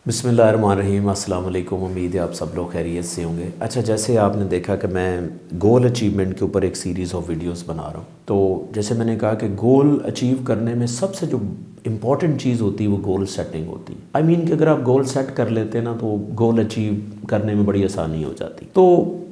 बिस्मिल्लाहिर्रहमानिर्रहीम, अस्सलाम वालेकुम। उम्मीद है आप सब लोग खैरियत से होंगे। अच्छा, जैसे आपने देखा कि मैं गोल अचीवमेंट के ऊपर एक सीरीज़ ऑफ वीडियोस बना रहा हूँ। तो जैसे मैंने कहा कि गोल अचीव करने में सबसे जो इम्पॉर्टेंट चीज़ होती है वो गोल सेटिंग होती है। आई मीन कि अगर आप गोल सेट कर लेते हैं ना तो गोल अचीव करने में बड़ी आसानी हो जाती। तो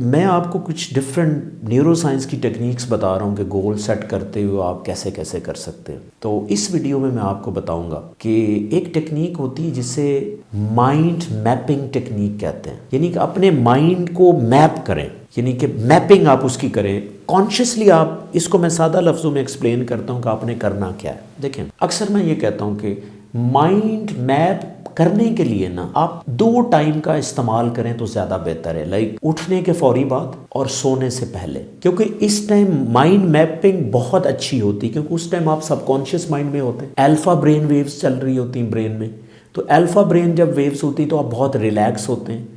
मैं आपको कुछ डिफरेंट न्यूरो साइंस की टेक्निक्स बता रहा हूँ कि गोल सेट करते हुए आप कैसे कैसे कर सकते हैं। तो इस वीडियो में मैं आपको बताऊँगा कि एक टेक्निक होती है जिसे माइंड मैपिंग टेक्निक कहते हैं। यानी कि अपने माइंड को मैप करें, यानी कि मैपिंग आप उसकी करें कॉन्शियसली। आप इसको मैं सादा लफ्ज़ों में एक्सप्लेन करता हूँ कि आपने करना क्या है। देखें, अक्सर मैं ये कहता हूँ कि माइंड मैप करने के लिए ना आप 2 टाइम का इस्तेमाल करें तो ज़्यादा बेहतर है। लाइक उठने के फौरी बाद और सोने से पहले, क्योंकि इस टाइम माइंड मैपिंग बहुत अच्छी होती है, क्योंकि उस टाइम आप सबकॉन्शियस माइंड में होते हैं, अल्फा ब्रेन वेव्स चल रही होती हैं ब्रेन में। तो अल्फा ब्रेन जब वेव्स होती है तो आप बहुत रिलैक्स होते हैं,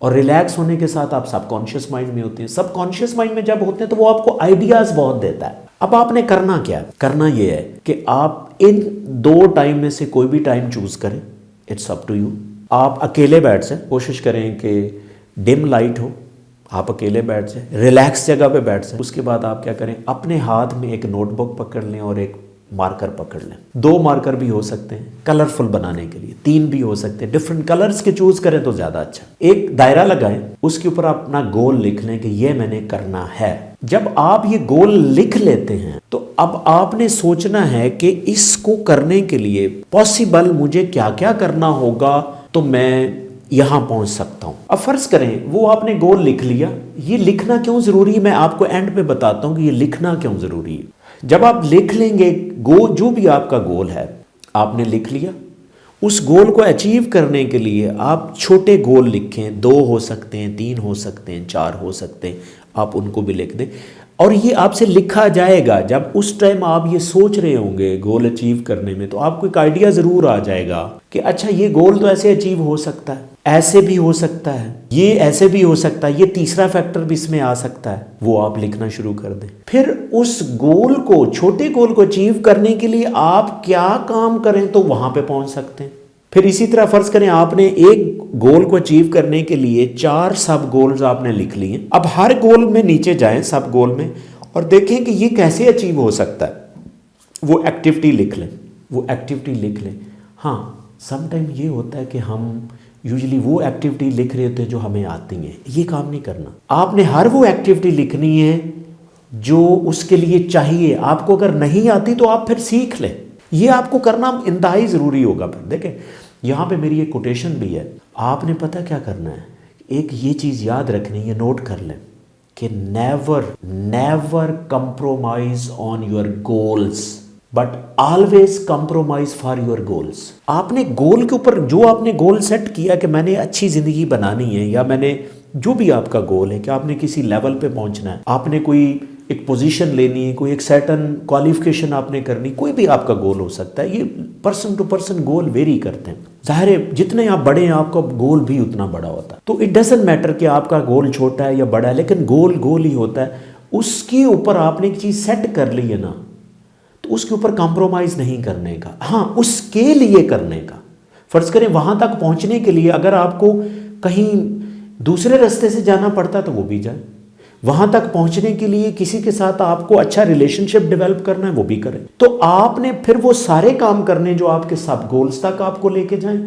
और रिलैक्स होने के साथ आप सबकॉन्शियस माइंड में होते हैं। सबकॉन्शियस माइंड में जब होते हैं तो वो आपको आइडियाज़ बहुत देता है। अब आपने करना क्या है? करना ये है कि आप इन 2 टाइम में से कोई भी टाइम चूज करें, इट्स अप टू यू। आप अकेले बैठ जाए, कोशिश करें कि डिम लाइट हो, आप अकेले बैठ जाए, रिलैक्स जगह पे बैठ जाए। उसके बाद आप क्या करें, अपने हाथ में एक नोटबुक पकड़ लें और एक मार्कर पकड़ लें। 2 मार्कर भी हो सकते हैं कलरफुल बनाने के लिए, 3 भी हो सकते हैं, डिफरेंट कलर्स के चूज करें तो ज्यादा अच्छा। एक दायरा लगाएं, उसके ऊपर अपना गोल लिख लें कि ये मैंने करना है। जब आप ये गोल लिख लेते हैं तो अब आपने सोचना है कि इसको करने के लिए पॉसिबल मुझे क्या क्या करना होगा तो मैं यहां पहुंच सकता हूं। अब फर्ज करें वो आपने गोल लिख लिया। ये लिखना क्यों जरूरी है मैं आपको एंड पे बताता हूं कि ये लिखना क्यों जरूरी है। जब आप लिख लेंगे जो भी आपका गोल है आपने लिख लिया, उस गोल को अचीव करने के लिए आप छोटे गोल लिखें। 2 हो सकते हैं, 3 हो सकते हैं, 4 हो सकते हैं, आप उनको भी लिख दें और ये आपसे लिखा जाएगा। जब उस टाइम आप ये सोच रहे होंगे गोल अचीव करने में तो आपको एक आइडिया ज़रूर आ जाएगा कि अच्छा ये गोल तो ऐसे अचीव हो सकता है, ऐसे भी हो सकता है, ये ऐसे भी हो सकता है, ये तीसरा फैक्टर भी इसमें आ सकता है। वो आप लिखना शुरू कर दें। फिर उस गोल को, छोटे गोल को अचीव करने के लिए आप क्या काम करें तो वहां पे पहुंच सकते हैं। फिर इसी तरह फर्ज करें आपने एक गोल को अचीव करने के लिए 4 सब गोल्स आपने लिख लिए। अब हर गोल में नीचे जाएं, सब गोल में, और देखें कि ये कैसे अचीव हो सकता है। वो एक्टिविटी लिख लें, वो एक्टिविटी लिख लें। हाँ, समटाइम ये होता है कि हम यूजुअली वो एक्टिविटी लिख रहे होते हैं जो हमें आती हैं। ये काम नहीं करना, आपने हर वो एक्टिविटी लिखनी है जो उसके लिए चाहिए। आपको अगर नहीं आती तो आप फिर सीख लें। ये आपको करना इंतहाई ज़रूरी होगा। फिर देखें, यहाँ पे मेरी एक कोटेशन भी है। आपने पता क्या करना है, एक ये चीज़ याद रखनी है, नोट कर लें कि never never compromise on your goals but always compromise for your goals. आपने गोल के ऊपर, जो आपने गोल सेट किया कि मैंने अच्छी ज़िंदगी बनानी है, या मैंने जो भी आपका गोल है कि आपने किसी लेवल पे पहुंचना है, आपने कोई एक पोजीशन लेनी है, कोई एक सर्टेन क्वालिफिकेशन आपने करनी, कोई भी आपका गोल हो सकता है। ये पर्सन टू पर्सन गोल वेरी करते हैं। जाहिर है जितने आप बड़े हैं आपका गोल भी उतना बड़ा होता है। तो इट डजंट मैटर कि आपका गोल छोटा है या बड़ा है, लेकिन गोल गोल ही होता है। उसके ऊपर आपने एक चीज़ सेट कर ली है ना, तो उसके ऊपर कॉम्प्रोमाइज़ नहीं करने का, हाँ उसके लिए करने का। फर्ज करें वहाँ तक पहुँचने के लिए अगर आपको कहीं दूसरे रास्ते से जाना पड़ता तो वो भी जाए। वहां तक पहुंचने के लिए किसी के साथ आपको अच्छा रिलेशनशिप डेवलप करना है, वो भी करें। तो आपने फिर वो सारे काम करने जो आपके सब गोल्स तक आपको लेके जाएं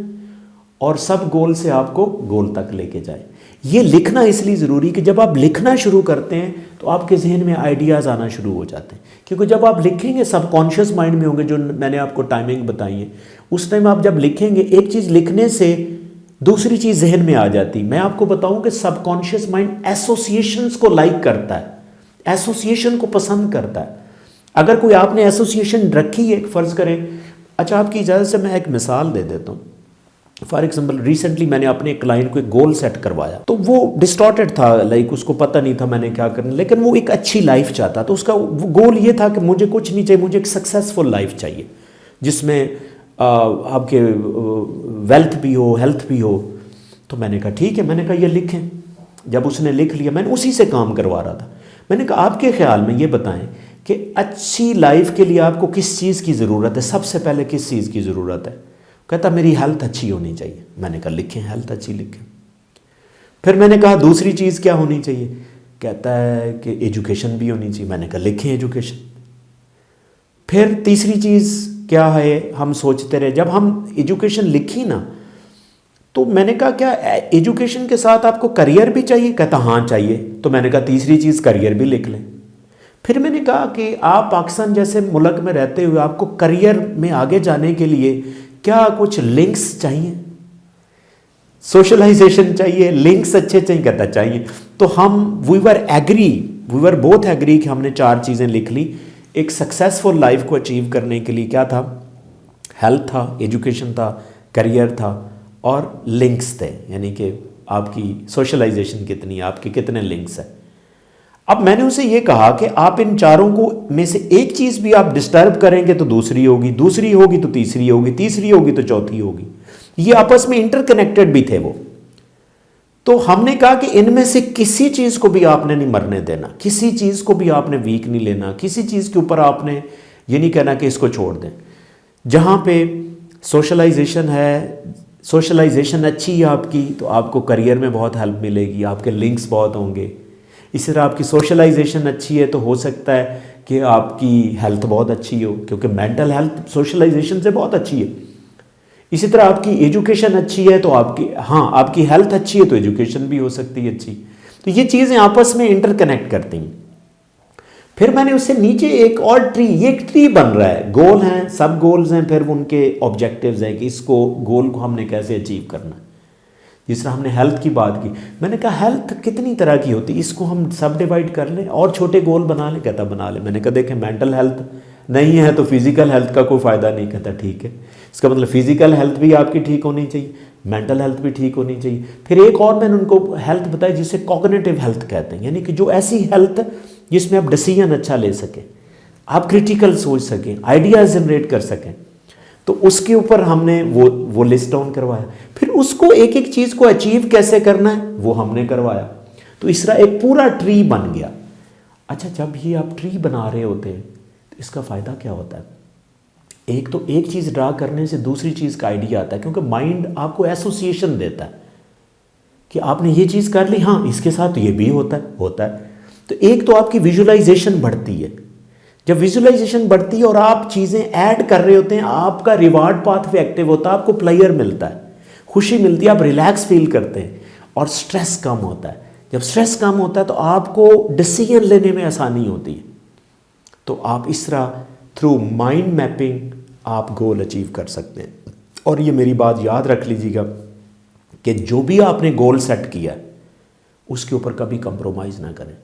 और सब गोल से आपको गोल तक लेके जाए। ये लिखना इसलिए ज़रूरी कि जब आप लिखना शुरू करते हैं तो आपके जहन में आइडियाज़ आना शुरू हो जाते हैं, क्योंकि जब आप लिखेंगे सबकॉन्शियस माइंड में होंगे, जो मैंने आपको टाइमिंग बताई है। उस टाइम आप जब लिखेंगे, एक चीज़ लिखने से दूसरी चीज जहन में आ जाती। मैं आपको बताऊं कि सबकॉन्शियस माइंड एसोसिएशंस को लाइक करता है, एसोसिएशन को पसंद करता है। अगर कोई आपने एसोसिएशन रखी है, फर्ज करें, अच्छा आपकी इजाज़त से मैं एक मिसाल दे देता हूँ। फॉर एग्जाम्पल, रिसेंटली मैंने अपने क्लाइंट को एक गोल सेट करवाया, तो वो डिस्टॉर्टेड था, लाइक उसको पता नहीं था मैंने क्या करना, लेकिन वो एक अच्छी लाइफ चाहता। तो उसका गोल ये था कि मुझे कुछ नहीं चाहिए, मुझे एक सक्सेसफुल लाइफ चाहिए जिसमें आपके वेल्थ भी हो, हेल्थ भी हो। तो मैंने कहा ठीक है, मैंने कहा ये लिखें। जब उसने लिख लिया, मैंने उसी से काम करवा रहा था। मैंने कहा आपके ख्याल में ये बताएं कि अच्छी लाइफ के लिए आपको किस चीज़ की ज़रूरत है, सबसे पहले किस चीज़ की ज़रूरत है। कहता मेरी हेल्थ अच्छी होनी चाहिए। मैंने कहा लिखें, हेल्थ अच्छी लिखें। फिर मैंने कहा दूसरी चीज़ क्या होनी चाहिए? कहता है कि एजुकेशन भी होनी चाहिए। मैंने कहा लिखें एजुकेशन। फिर तीसरी चीज़ क्या है, हम सोचते रहे। जब हम एजुकेशन लिखी ना, तो मैंने कहा क्या एजुकेशन के साथ आपको करियर भी चाहिए? कहता हाँ चाहिए। तो मैंने कहा तीसरी चीज़ करियर भी लिख लें। फिर मैंने कहा कि आप पाकिस्तान जैसे मुल्क में रहते हुए आपको करियर में आगे जाने के लिए क्या कुछ लिंक्स चाहिए, सोशलाइजेशन चाहिए, लिंक्स अच्छे चाहिए? कहता चाहिए। तो हम वी वर बोथ एग्री कि हमने 4 चीज़ें लिख ली। एक सक्सेसफुल लाइफ को अचीव करने के लिए क्या था? हेल्थ था, एजुकेशन था, करियर था और लिंक्स थे, यानी कि आपकी सोशलाइजेशन कितनी है, आपके कितने लिंक्स हैं। अब मैंने उसे ये कहा कि आप इन चारों को में से एक चीज़ भी आप डिस्टर्ब करेंगे तो दूसरी होगी, दूसरी होगी तो तीसरी होगी, तीसरी होगी तो चौथी होगी। ये आपस में इंटरकनेक्टेड भी थे वो। तो हमने कहा कि इनमें से किसी चीज़ को भी आपने नहीं मरने देना, किसी चीज़ को भी आपने वीक नहीं लेना, किसी चीज़ के ऊपर आपने ये नहीं कहना कि इसको छोड़ दें। जहाँ पे सोशलाइजेशन है, सोशलाइजेशन अच्छी है आपकी, तो आपको करियर में बहुत हेल्प मिलेगी, आपके लिंक्स बहुत होंगे। इसी तरह आपकी सोशलाइजेशन अच्छी है तो हो सकता है कि आपकी हेल्थ बहुत अच्छी हो, क्योंकि मेंटल हेल्थ सोशलाइजेशन से बहुत अच्छी है। इसी तरह आपकी एजुकेशन अच्छी है तो आपकी हेल्थ अच्छी है तो एजुकेशन भी हो सकती है अच्छी। तो ये चीज़ें आपस में इंटरकनेक्ट करती हैं। फिर मैंने उससे नीचे एक और ट्री बन रहा है, गोल हैं, सब गोल्स हैं, फिर उनके ऑब्जेक्टिव्स हैं कि इसको गोल को हमने कैसे अचीव करना है। जिस तरह हमने हेल्थ की बात की, मैंने कहा हेल्थ कितनी तरह की होती है, इसको हम सब डिवाइड कर लें और छोटे गोल बना लें। कहता बना लें। मैंने कहा देखें मेंटल हेल्थ नहीं है तो फिजिकल हेल्थ का कोई फ़ायदा नहीं। कहता ठीक है, इसका मतलब फिजिकल हेल्थ भी आपकी ठीक होनी चाहिए, मेंटल हेल्थ भी ठीक होनी चाहिए। फिर एक और मैंने उनको हेल्थ बताई जिसे कॉग्निटिव हेल्थ कहते हैं, यानी कि जो ऐसी हेल्थ जिसमें आप डिसीजन अच्छा ले सकें, आप क्रिटिकल सोच सकें, आइडियाज़ जनरेट कर सकें। तो उसके ऊपर हमने वो लिस्ट डाउन करवाया। फिर उसको एक एक चीज़ को अचीव कैसे करना है वो हमने करवाया। तो इस तरह एक पूरा ट्री बन गया। अच्छा, जब ये आप ट्री बना रहे होते हैं तो इसका फ़ायदा क्या होता है? एक चीज़ ड्रा करने से दूसरी चीज़ का आइडिया आता है, क्योंकि माइंड आपको एसोसिएशन देता है कि आपने ये चीज़ कर ली, हाँ इसके साथ ये भी होता है। तो एक तो आपकी विजुअलाइजेशन बढ़ती है। जब विजुअलाइजेशन बढ़ती है और आप चीज़ें ऐड कर रहे होते हैं, आपका रिवार्ड पाथवे एक्टिव होता है, आपको प्लेयर मिलता है, खुशी मिलती है, आप रिलैक्स फील करते हैं और स्ट्रेस कम होता है। जब स्ट्रेस कम होता है तो आपको डिसीजन लेने में आसानी होती है। तो आप इस तरह थ्रू माइंड मैपिंग आप गोल अचीव कर सकते हैं। और ये मेरी बात याद रख लीजिएगा कि जो भी आपने गोल सेट किया उसके ऊपर कभी कंप्रोमाइज़ ना करें,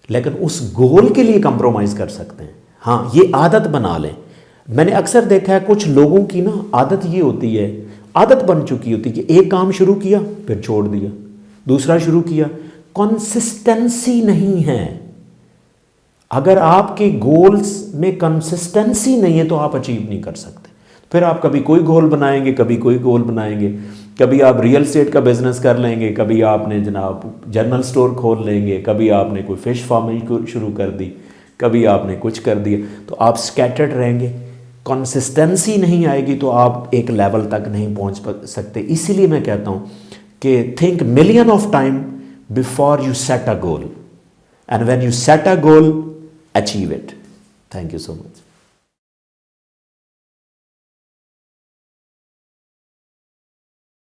लेकिन उस गोल के लिए कंप्रोमाइज़ कर सकते हैं। हाँ, ये आदत बना लें। मैंने अक्सर देखा है कुछ लोगों की ना आदत ये होती है, आदत बन चुकी होती है कि एक काम शुरू किया फिर छोड़ दिया, दूसरा शुरू किया, कंसिस्टेंसी नहीं है। अगर आपके गोल्स में कंसिस्टेंसी नहीं है तो आप अचीव नहीं कर सकते। फिर आप कभी कोई गोल बनाएंगे, कभी कोई गोल बनाएंगे, कभी आप रियल एस्टेट का बिजनेस कर लेंगे, कभी आपने जनाब जनरल स्टोर खोल लेंगे, कभी आपने कोई फिश फार्मिंग शुरू कर दी, कभी आपने कुछ कर दिया। तो आप स्कैटर्ड रहेंगे, कंसिस्टेंसी नहीं आएगी तो आप एक लेवल तक नहीं पहुंच सकते। इसीलिए मैं कहता हूं कि think million of time before you set a goal, and when you set a goal, achieve it. Thank you so much.